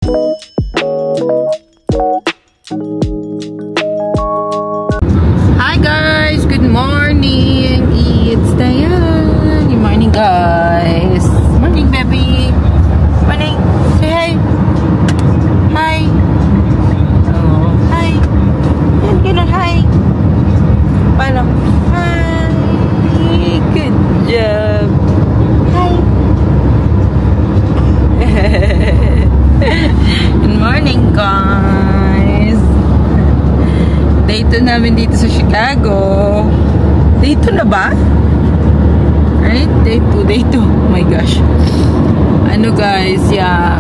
Hi guys, good morning. It's Diane. Good morning guys. Morning baby. Morning. Say hi. Hi. Oh, hi. Yan, ganun, hi. Paano? Hi. Good job. Hi. Good morning guys. Day 2 namin dito sa Chicago. Day 2 na ba? Right? Day 2, day 2. Oh my gosh. Ano guys, yeah.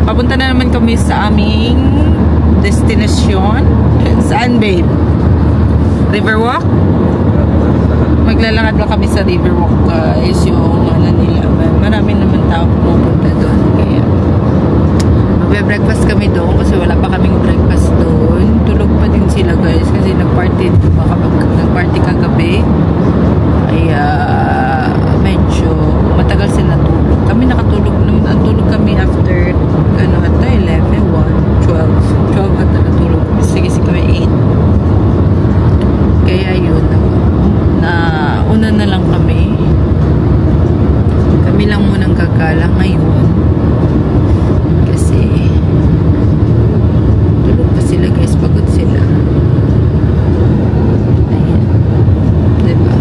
Papunta na naman kami sa aming destination. Saan babe? Riverwalk? Maglalakad lang kami sa Riverwalk guys. Yung ano nila. Marami naman tao pumupunta doon. Kaya magbe-breakfast kami doon kasi wala pa kaming breakfast doon. Tulog pa din sila guys kasi nag-party kagabi. Kaya medyo matagal sila tulog. Kami nakatulog naman. Ang tulog kami after ano ata 11, 1, 12 ata natulog. Sige kami 8. Kaya yun na una na lang kami. Kami lang munang gagala ngayon. Kasi tulog pa sila guys. Pagod sila. Ayan. Diba?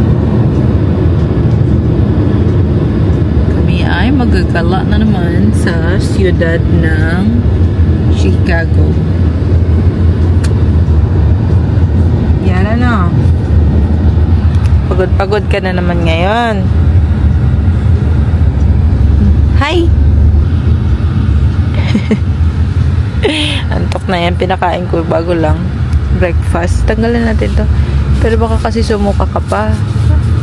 Kami ay magagala na naman sa siyudad ng Chicago. Yan na. Pagod ka na naman ngayon. Hi! Antok na yan. Pinakain ko bago lang. Breakfast. Tanggalin natin to. Pero baka kasi sumuka ka pa.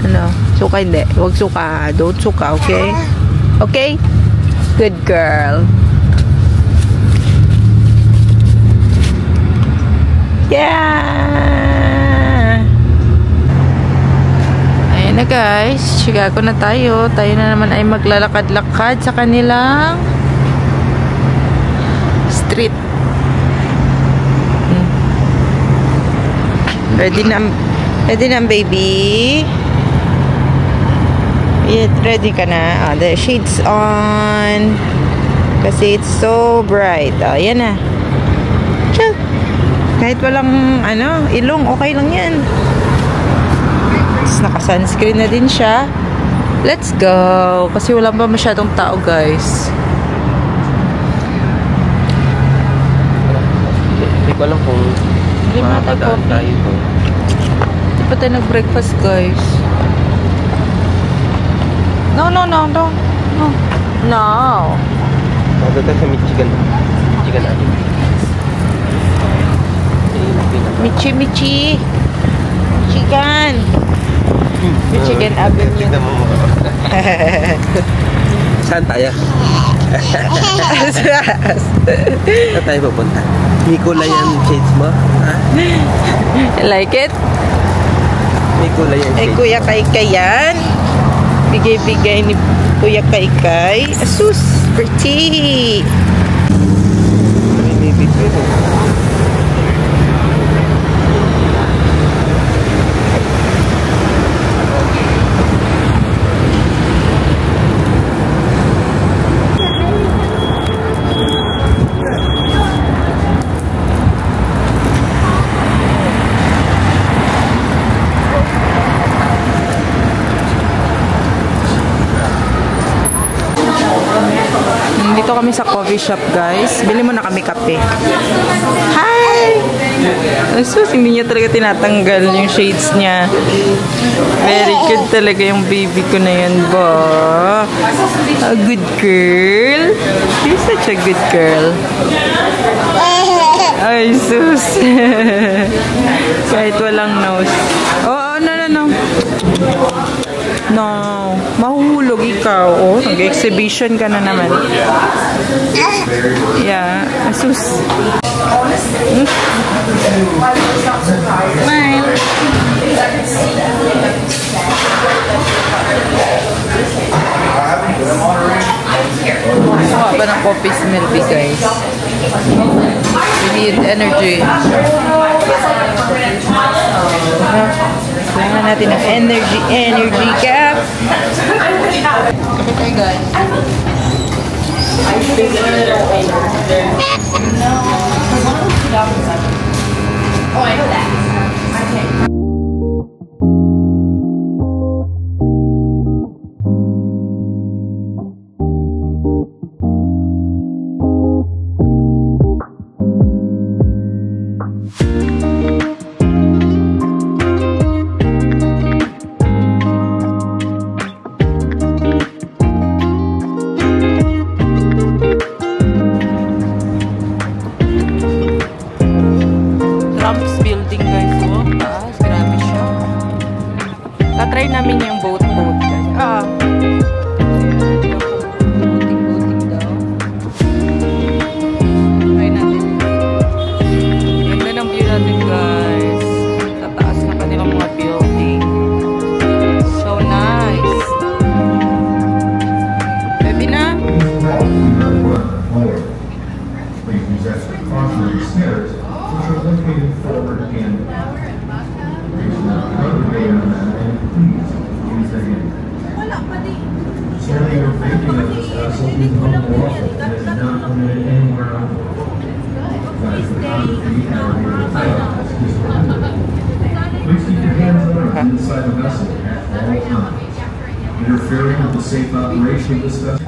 Ano? Suka hindi. Huwag suka. Don't suka, okay? Okay? Good girl. Yeah! Ayan na guys. Chicago na tayo. Tayo na naman ay maglalakad-lakad sa kanilang street. Ready na ang baby? Ready ka na? Oh, the shades on. Kasi it's so bright. Oh, yan na. Check. Kahit walang ilong, okay lang yan. Naka-sunscreen na din siya. Let's go. Kasi wala pa masyadong tao, guys. Hindi ko alam kung makakadaan tayo. Hindi pa tayo nag-breakfast, guys. No. Maganda sa Michigan natin. Michi. Michigan Avenue. Saan tayo? Saan tayo pupunta? Nikolay ang shades mo? Ha? Like it? Nikolay ang shades mo. Kuya Kaikay yan. Bigay-bigay ni Kuya Kaikay. Asus! Pretty! May picture. Dito kami sa coffee shop, guys. Bili mo na kami kape. Hi! Asus, hindi niya talaga tinatanggal yung shades niya. Very good talaga yung baby ko na yan, ba? A good girl. She's such a good girl. Ay, sus. Kahit walang nose. Oh, no. No. Mahuhulog ikaw. Oh, nag-exhibition ka na naman. Yeah. Asus. Smile. Gusto ba ng coffee smell big, guys? We need energy. Kailangan natin ng energy cap. Kapit tayo, guys. Oh, I know that. Okay. Try namin yung boat guys. Buting daw. Try natin. Ganda ng view natin, guys. Tataas na kanilang mga building. So nice. Pwede na? Please use extra caution with the stairs, which are located forward and Certainly you're thinking of this something more often and it's not permitted anywhere else. Please keep your hands on or inside the vessel at all times. Interfering with the safe operation of this vessel.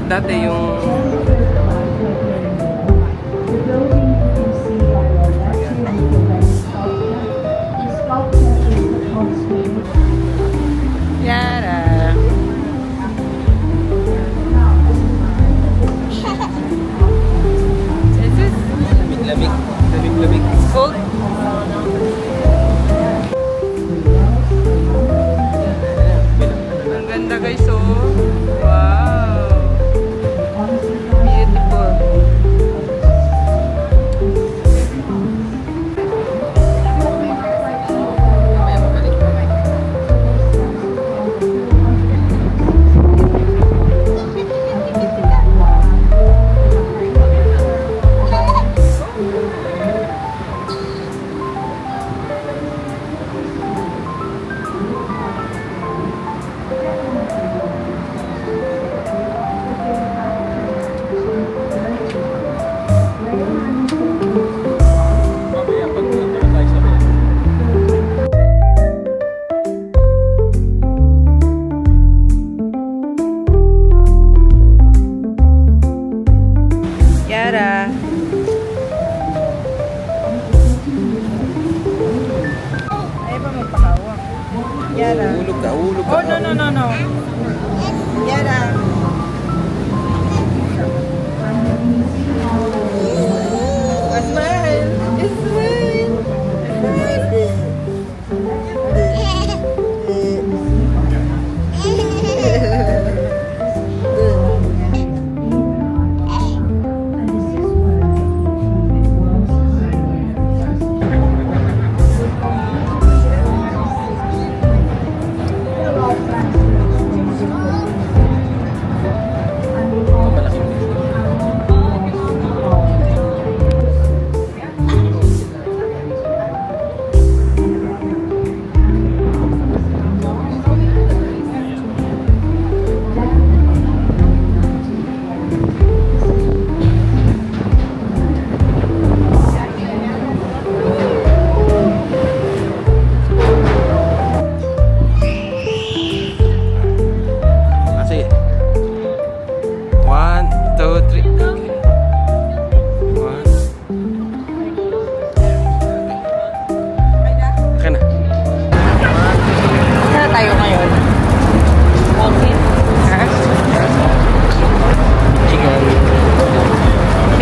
Dati yung Yara. Lamig. It's cold. Ang ganda, guys, oh. Wow.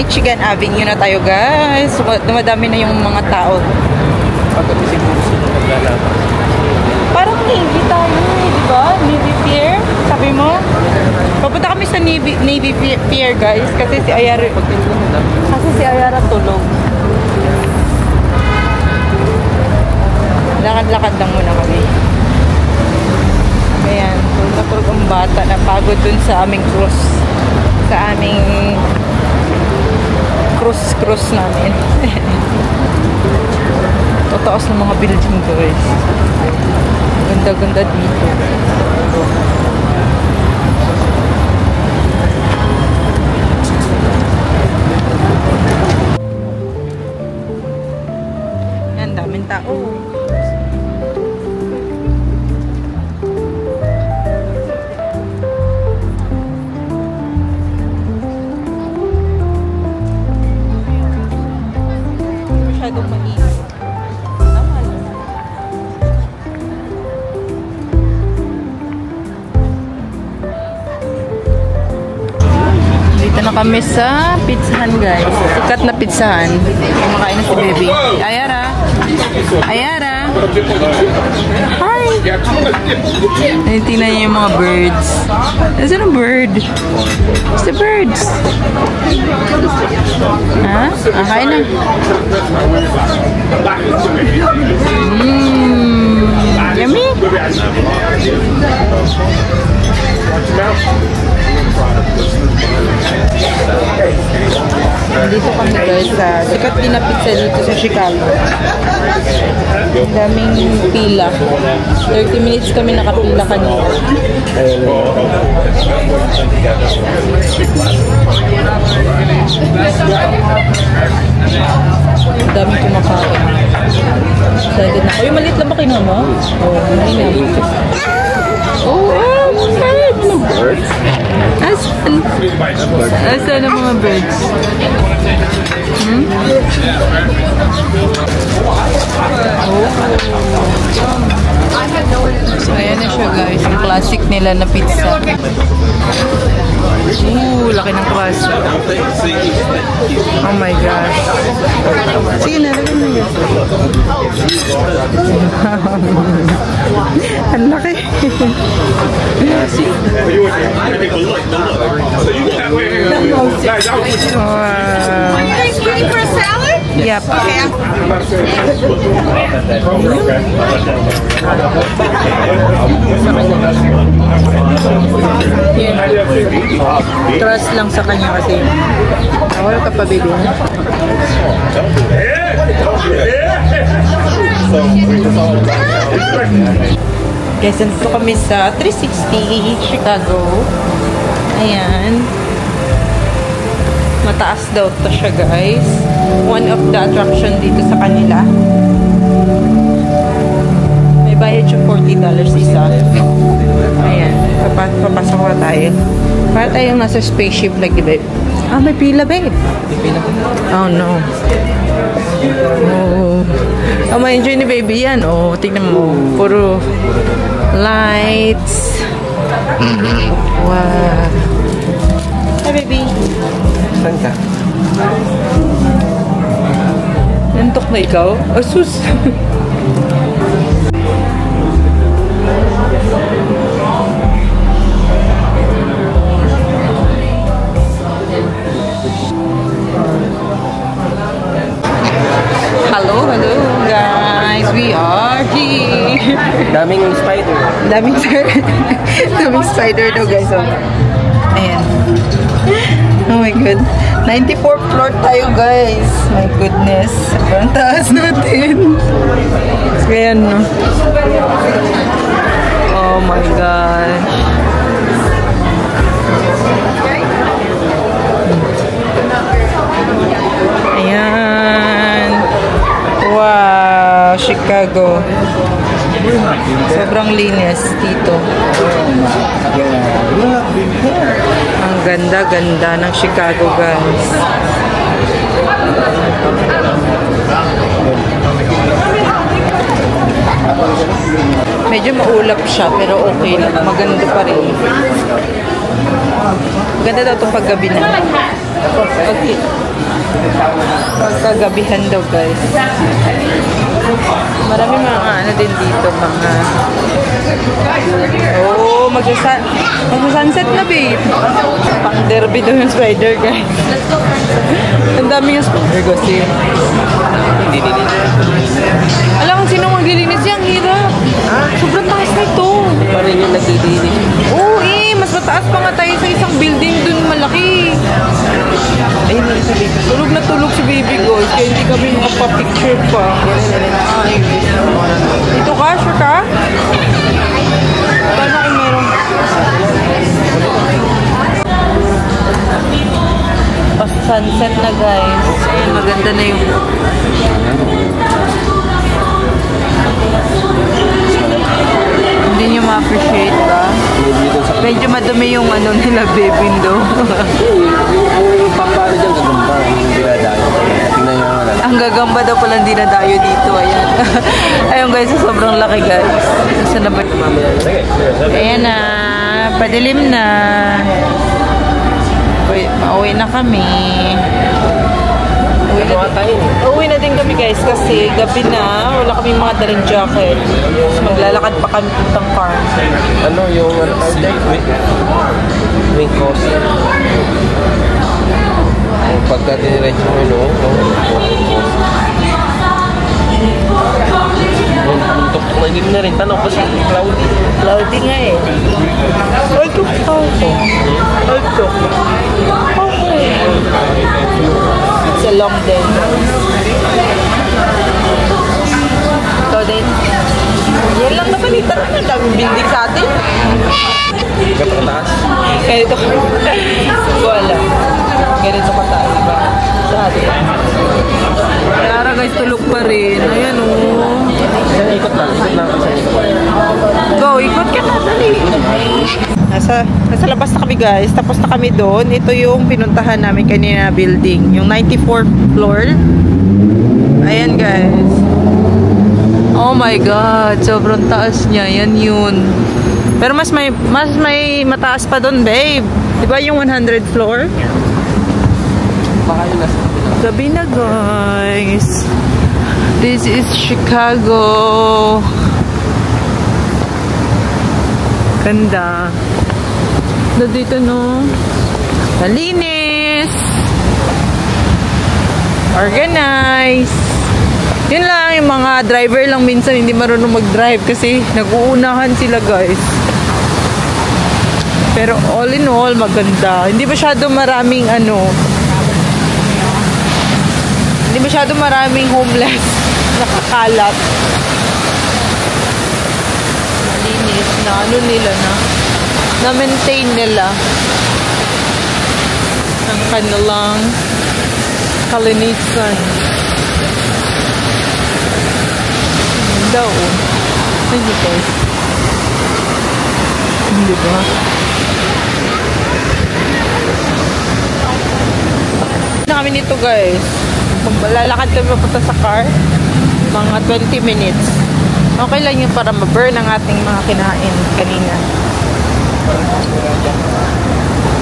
Michigan Avenue na tayo, guys. Dumadami na yung mga tao. Pagod siguro sila naglalaban. Parang Navy tayo, di ba? Navy Pier, sabi mo? Papunta kami sa Navy Pier, guys. Kasi si Ayara tulog. Lakad-lakad lang muna kami. Ayan, natulog ang bata. Napagod dun sa aming cruise. Sa aming cruise namin. Tataas ng mga building, guys. Ganda-ganda dito. Yan, daming tao. Masyadong mainit. Dito na kami sa pizzahan, guys. Sikat na pizzahan. Kumakain na si baby. Ayara. Ayara. Hi. Tingnan niyo yung mga birds. Nasaan ang bird? It's the birds. Ha? Kain na. Yummy. Dito kami, guys, sa sikat din na pizza dito sa Chicago. Daming pila. 30 minutes kami nakapila kanina. Daming kumakain. Excited na. Yung maliit lang ba kinuha mo? Oo, maliit na. Oh, excited na birds. Asan? Asan ang mga birds? So, ayan na siya, guys. Yung classic nila na pizza. Laki ng classic. Oh my gosh. Sige na, lagyan mo yun. Ang laki. Wow. Ready for a salad? Yep. Okay. Trust lang sa kanya kasi. Wala ka pa, baby. Guys, nandito kami sa 360 Chicago. Ayan. Mataas daw to siya, guys. One of the attraction dito sa kanila. May bayad yung $40 isa. Ayan. Papasok na tayo. Para tayong nasa spaceship like, diba? Ah, may pila, babe. Oh, no. Oh. Oh, ma-enjoy ni baby yan. Oh, tingnan mo. Puro lights. Wow. Hi, baby. Saan ka? Nantok na ikaw? Asus! Hello guys! We are here! Daming spider. Daming spider daw, guys. Oh. Ayan. Oh my god. 94th floor tayo, guys. My goodness. Sobrang taas natin. Ayan, no? Oh my gosh. Ayan. Wow. Chicago. Sobrang linis dito. Ang ganda-ganda ng Chicago, guys. Medyo maulap siya, pero okay lang. Maganda pa rin. Maganda daw itong paggabi na. Okay. Pagkagabihan daw guys. Marami mga ano din dito, mga magsa-sunset na babe. Pang derby daw yung spider guys. Ang dami yung spider kasi. Hindi nilinis. Alam kung sino maglilinis yan, hirap. Sobrang taas na ito. Pa rin yung naglilinis. Oo mas mataas pa nga tayo sa isang building dun malaki. Ayun lang sa baby. Tulog na tulog si baby guys. Kaya hindi kami makapapicture pa. Ay, dito ka? Sure ka? Paano kung meron? Sunset na guys. Ayun, maganda na yung hindi nyo ma-appreciate ba? Medyo madumi yung ano nila babe window. Yung pampano dyan gagamba. Hindi na dayo. Tingnan nyo naman. Ang gagamba daw pala hindi na dayo dito. Ayan. Ayun guys, sobrang laki guys. Saan na ba? Ayan na. Padilim na. Pauwi na kami. Uwi na din kami guys kasi gabi na. Wala kaming mga dalang jacket. Maglalakad pa kami puntang farm. Ano yung wing cost? Pagka diniretso mo no? Tuk-tuk na din na rin. Tanong kasi cloudy. Cloudy nga eh. Ay, tuk-tuk. Ay, tuk-tuk. Okay. It's a long day. Ito din. Yan lang na balita na. Ang daming building sa atin. Kapataas? Ganito. Wala. Ganito kataas ba? Sa atin. Kaya guys, tulog pa rin. Ayan o. Ikot lang. Go, ikot ka na. Dali. Nasa labas na kami guys. Tapos na kami doon. Ito yung pinuntahan namin kanina na building. Yung 94th floor. Ayan guys. Oh my God. Sobrang taas niya. Yan yun. Pero mas may mataas pa doon babe. Diba yung 100th floor? Baka yung nasa Gabi na guys. This is Chicago. Ganda. Dito no. Malinis. Organized. Yun lang, yung mga driver lang minsan hindi marunong mag-drive kasi nag-uunahan sila guys. Pero all in all, maganda. Hindi masyado maraming hindi masyado maraming homeless nakakalat. Malinis na nila na maintain nila ang kanilang kalinisan. Daw. Hindi guys. Hindi ba? Na kami nito guys. Maglalakad kami papunta sa car. Mga 20 minutes. Okay lang yun para ma-burn ang ating mga kinain kanina.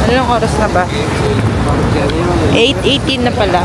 Ano yung oras na ba? 8:18 na pala.